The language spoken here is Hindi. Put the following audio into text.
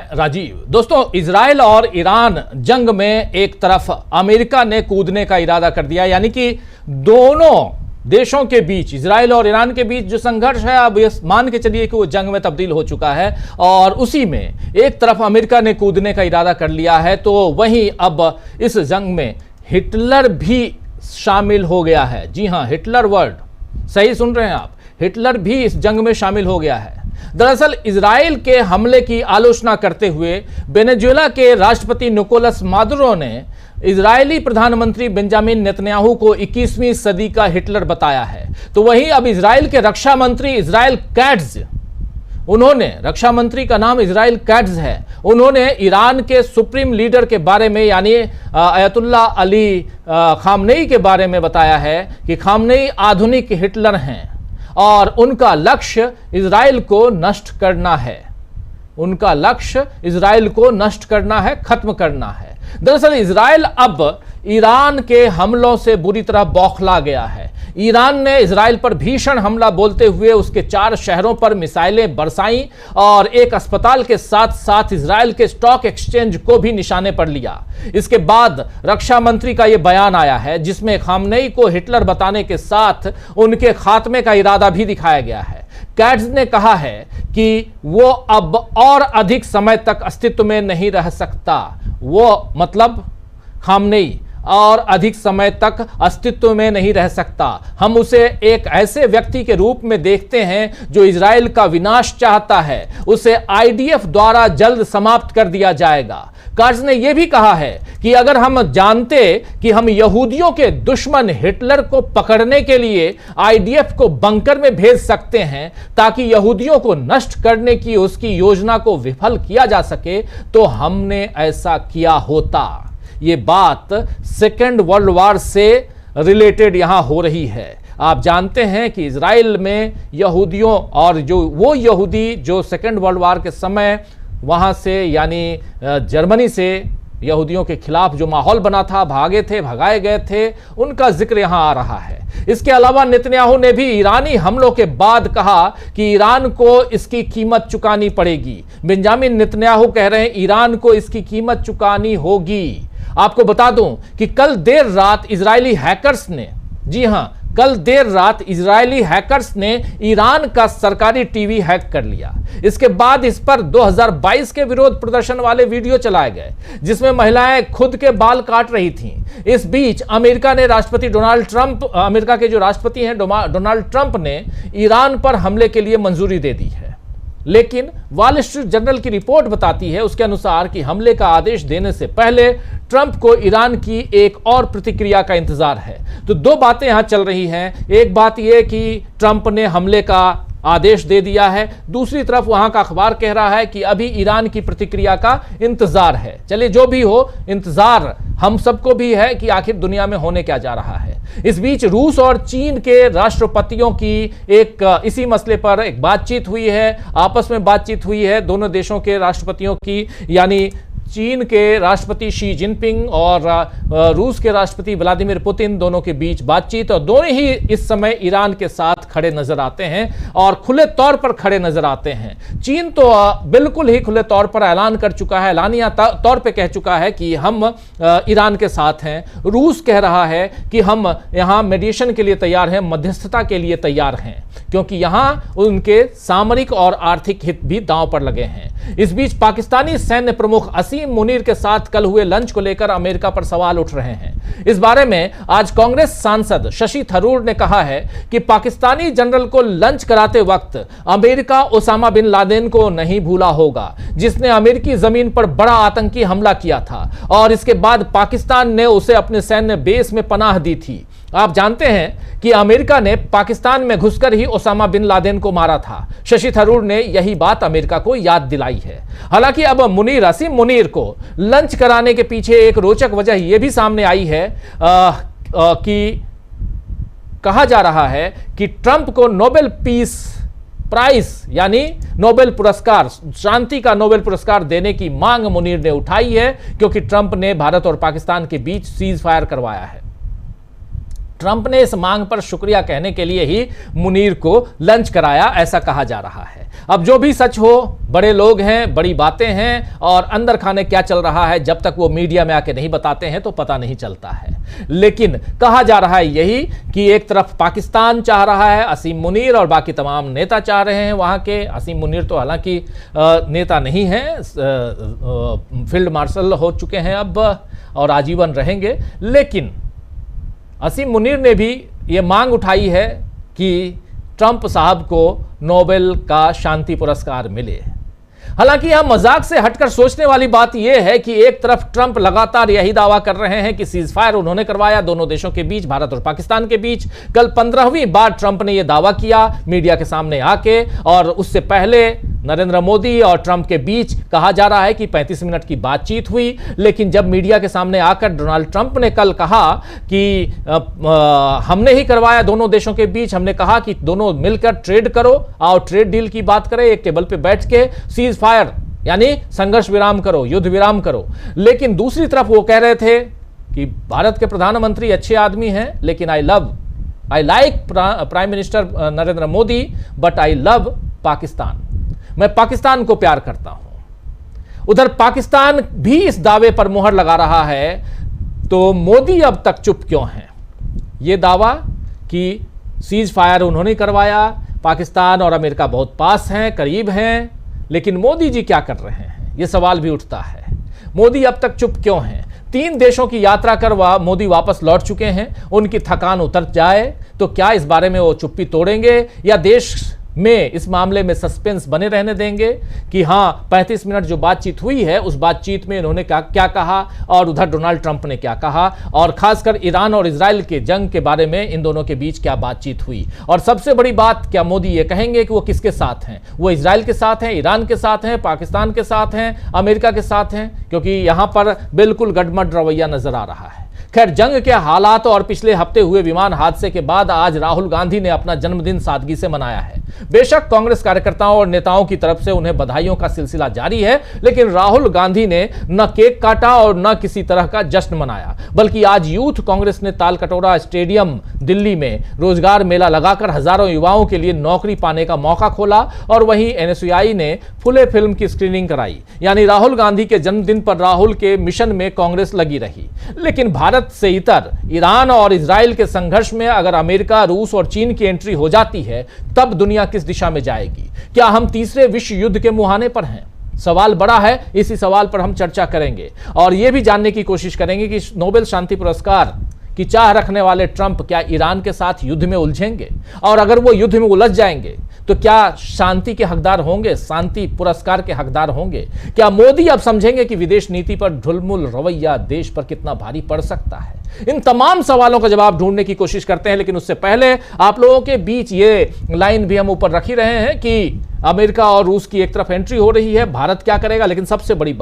राजीव। दोस्तों, इजराइल और ईरान जंग में एक तरफ अमेरिका ने कूदने का इरादा कर दिया, यानी कि दोनों देशों के बीच, इजराइल और ईरान के बीच जो संघर्ष है, अब ये मान के चलिए कि वो जंग में तब्दील हो चुका है और उसी में एक तरफ अमेरिका ने कूदने का इरादा कर लिया है, तो वहीं अब इस जंग में हिटलर भी शामिल हो गया है। जी हां, हिटलर वर्ड सही सुन रहे हैं आप, हिटलर भी इस जंग में शामिल हो गया है। दरअसल इजराइल के हमले की आलोचना करते हुए वेनेजुएला के राष्ट्रपति निकोलस मादुरो ने इजरायली प्रधानमंत्री बेंजामिन नेतन्याहू को 21वीं सदी का हिटलर बताया है। तो वहीं अब इजराइल के रक्षा मंत्री इजराइल कैट्ज, उन्होंने, रक्षा मंत्री का नाम इजराइल कैट्ज है, उन्होंने ईरान के सुप्रीम लीडर के बारे में यानी अयतुल्ला अली खामनेई के बारे में बताया है कि खामनेई आधुनिक हिटलर हैं और उनका लक्ष्य इजराइल को नष्ट करना है। उनका लक्ष्य इजराइल को नष्ट करना है, खत्म करना है। दरअसल इजराइल अब ईरान के हमलों से बुरी तरह बौखला गया है। ईरान ने इजराइल पर भीषण हमला बोलते हुए उसके 4 शहरों पर मिसाइलें बरसाईं और एक अस्पताल के साथ साथ इजराइल के स्टॉक एक्सचेंज को भी निशाने पर लिया। इसके बाद रक्षा मंत्री का यह बयान आया है जिसमें खामनेई को हिटलर बताने के साथ उनके खात्मे का इरादा भी दिखाया गया है। कैट्ज ने कहा है कि वो अब और अधिक समय तक अस्तित्व में नहीं रह सकता। वो मतलब खामनेई और अधिक समय तक अस्तित्व में नहीं रह सकता। हम उसे एक ऐसे व्यक्ति के रूप में देखते हैं जो इजराइल का विनाश चाहता है। उसे आईडीएफ द्वारा जल्द समाप्त कर दिया जाएगा। कैट्ज ने यह भी कहा है कि अगर हम जानते कि हम यहूदियों के दुश्मन हिटलर को पकड़ने के लिए आईडीएफ को बंकर में भेज सकते हैं ताकि यहूदियों को नष्ट करने की उसकी योजना को विफल किया जा सके, तो हमने ऐसा किया होता। ये बात सेकेंड वर्ल्ड वॉर से रिलेटेड यहां हो रही है। आप जानते हैं कि इजराइल में यहूदियों और जो वो यहूदी जो सेकेंड वर्ल्ड वॉर के समय वहां से यानी जर्मनी से यहूदियों के खिलाफ जो माहौल बना था, भागे थे, भगाए गए थे, उनका जिक्र यहां आ रहा है। इसके अलावा नेतन्याहू ने भी ईरानी हमलों के बाद कहा कि ईरान को इसकी कीमत चुकानी पड़ेगी। बेंजामिन नेतन्याहू कह रहे हैं ईरान को इसकी कीमत चुकानी होगी। आपको बता दूं कि कल देर रात इजरायली हैकर्स ने, जी हां, कल देर रात इजरायली हैकर्स ने ईरान का सरकारी टीवी हैक कर लिया। इसके बाद इस पर 2022 के विरोध प्रदर्शन वाले वीडियो चलाए गए जिसमें महिलाएं खुद के बाल काट रही थीं। इस बीच अमेरिका के जो राष्ट्रपति हैं डोनाल्ड ट्रंप ने ईरान पर हमले के लिए मंजूरी दे दी है। लेकिन वॉल स्ट्रीट जर्नल की रिपोर्ट बताती है उसके अनुसार कि हमले का आदेश देने से पहले ट्रंप को ईरान की एक और प्रतिक्रिया का इंतजार है। तो 2 बातें यहां चल रही हैं। एक बात यह कि ट्रंप ने हमले का आदेश दे दिया है, दूसरी तरफ वहां का अखबार कह रहा है कि अभी ईरान की प्रतिक्रिया का इंतजार है। चलिए, जो भी हो, इंतजार हम सबको भी है कि आखिर दुनिया में होने क्या जा रहा है। इस बीच रूस और चीन के राष्ट्रपतियों की एक इसी मसले पर एक बातचीत हुई है, आपस में बातचीत हुई है दोनों देशों के राष्ट्रपतियों की, यानी चीन के राष्ट्रपति शी जिनपिंग और रूस के राष्ट्रपति व्लादिमीर पुतिन, दोनों के बीच बातचीत, और दोनों ही इस समय ईरान के साथ खड़े नजर आते हैं और खुले तौर पर खड़े नजर आते हैं। चीन तो बिल्कुल ही खुले तौर पर ऐलान कर चुका है, ऐलानिया तौर पे कह चुका है कि हम ईरान के साथ हैं। रूस कह रहा है कि हम यहां मेडिएशन के लिए तैयार हैं, मध्यस्थता के लिए तैयार हैं, क्योंकि यहां उनके सामरिक और आर्थिक हित भी दांव पर लगे हैं। इस बीच पाकिस्तानी सैन्य प्रमुख असीम मुनीर के साथ कल हुए लंच को लेकर अमेरिका पर सवाल उठ रहे हैं। इस बारे में आज कांग्रेस सांसद शशि थरूर ने कहा है कि पाकिस्तानी जनरल को लंच कराते वक्त अमेरिका ओसामा बिन लादेन को नहीं भूला होगा, जिसने अमेरिकी जमीन पर बड़ा आतंकी हमला किया था और इसके बाद पाकिस्तान ने उसे अपने सैन्य बेस में पनाह दी थी। आप जानते हैं कि अमेरिका ने पाकिस्तान में घुसकर ही ओसामा बिन लादेन को मारा था। शशि थरूर ने यही बात अमेरिका को याद दिलाई है। हालांकि अब असीम मुनीर को लंच कराने के पीछे एक रोचक वजह यह भी सामने आई है कि कहा जा रहा है कि ट्रंप को नोबेल पीस प्राइज यानी नोबेल पुरस्कार, शांति का नोबेल पुरस्कार देने की मांग मुनीर ने उठाई है, क्योंकि ट्रंप ने भारत और पाकिस्तान के बीच सीज फायर करवाया है। ट्रंप ने इस मांग पर शुक्रिया कहने के लिए ही मुनीर को लंच कराया, ऐसा कहा जा रहा है। अब जो भी सच हो, बड़े लोग हैं, बड़ी बातें हैं, और अंदर खाने क्या चल रहा है जब तक वो मीडिया में आके नहीं बताते हैं तो पता नहीं चलता है। लेकिन कहा जा रहा है यही कि एक तरफ पाकिस्तान चाह रहा है, असीम मुनीर और बाकी तमाम नेता चाह रहे हैं वहां के। असीम मुनीर तो हालांकि नेता नहीं है, फील्ड मार्शल हो चुके हैं अब और आजीवन रहेंगे, लेकिन असीम मुनीर ने भी ये मांग उठाई है कि ट्रंप साहब को नोबेल का शांति पुरस्कार मिले। हालांकि यहां मजाक से हटकर सोचने वाली बात यह है कि एक तरफ ट्रंप लगातार यही दावा कर रहे हैं कि सीज फायर उन्होंने करवाया दोनों देशों के बीच, भारत और पाकिस्तान के बीच। कल 15वीं बार ट्रंप ने यह दावा किया मीडिया के सामने आके, और उससे पहले नरेंद्र मोदी और ट्रंप के बीच कहा जा रहा है कि 35 मिनट की बातचीत हुई। लेकिन जब मीडिया के सामने आकर डोनाल्ड ट्रंप ने कल कहा कि हमने ही करवाया दोनों देशों के बीच, हमने कहा कि दोनों मिलकर ट्रेड करो, आओ ट्रेड डील की बात करें, एक टेबल पे बैठ के सीज फायर यानी संघर्ष विराम करो, युद्ध विराम करो। लेकिन दूसरी तरफ वो कह रहे थे कि भारत के प्रधानमंत्री अच्छे आदमी हैं, लेकिन I like prime minister Narendra Modi but I love Pakistan, मैं पाकिस्तान को प्यार करता हूं। उधर पाकिस्तान भी इस दावे पर मुहर लगा रहा है, तो मोदी अब तक चुप क्यों हैं? यह दावा कि सीज फायर उन्होंने करवाया, पाकिस्तान और अमेरिका बहुत पास हैं, करीब हैं, लेकिन मोदी जी क्या कर रहे हैं, यह सवाल भी उठता है। मोदी अब तक चुप क्यों हैं? 3 देशों की यात्रा कर मोदी वापस लौट चुके हैं, उनकी थकान उतर जाए तो क्या इस बारे में वो चुप्पी तोड़ेंगे या देश में इस मामले में सस्पेंस बने रहने देंगे कि हाँ 35 मिनट जो बातचीत हुई है उस बातचीत में इन्होंने क्या कहा और उधर डोनाल्ड ट्रंप ने क्या कहा, और खासकर ईरान और इजराइल के जंग के बारे में इन दोनों के बीच क्या बातचीत हुई। और सबसे बड़ी बात, क्या मोदी ये कहेंगे कि वो किसके साथ हैं? वो इजराइल के साथ हैं, ईरान के साथ हैं, पाकिस्तान के साथ हैं, अमेरिका के साथ हैं? क्योंकि यहां पर बिल्कुल गडमड रवैया नजर आ रहा है। खैर, जंग के हालात और पिछले हफ्ते हुए विमान हादसे के बाद आज राहुल गांधी ने अपना जन्मदिन सादगी से मनाया है। बेशक कांग्रेस कार्यकर्ताओं और नेताओं की तरफ से उन्हें बधाइयों का सिलसिला जारी है, लेकिन राहुल गांधी ने न केक काटा और न किसी तरह का जश्न मनाया, बल्कि आज यूथ कांग्रेस ने तालकटोरा स्टेडियम दिल्ली में रोजगार मेला लगाकर हजारों युवाओं के लिए नौकरी पाने का मौका खोला, और वहीं एनएसयूआई ने फुले फिल्म की स्क्रीनिंग कराई। यानी राहुल गांधी के जन्मदिन पर राहुल के मिशन में कांग्रेस लगी रही। लेकिन भारत से इतर ईरान और इजराइल के संघर्ष में अगर अमेरिका, रूस और चीन की एंट्री हो जाती है, तब दुनिया किस दिशा में जाएगी? क्या हम तीसरे विश्व युद्ध के मुहाने पर हैं? सवाल बड़ा है, इसी सवाल पर हम चर्चा करेंगे और यह भी जानने की कोशिश करेंगे कि नोबेल शांति पुरस्कार की चाह रखने वाले ट्रंप क्या ईरान के साथ युद्ध में उलझेंगे, और अगर वो युद्ध में उलझ जाएंगे तो क्या शांति के हकदार होंगे, शांति पुरस्कार के हकदार होंगे? क्या मोदी अब समझेंगे कि विदेश नीति पर ढुलमुल रवैया देश पर कितना भारी पड़ सकता है? इन तमाम सवालों का जवाब ढूंढने की कोशिश करते हैं, लेकिन उससे पहले आप लोगों के बीच ये लाइन भी हम ऊपर रख ही रहे हैं कि अमेरिका और रूस की एक तरफ एंट्री हो रही है, भारत क्या करेगा? लेकिन सबसे बड़ी बात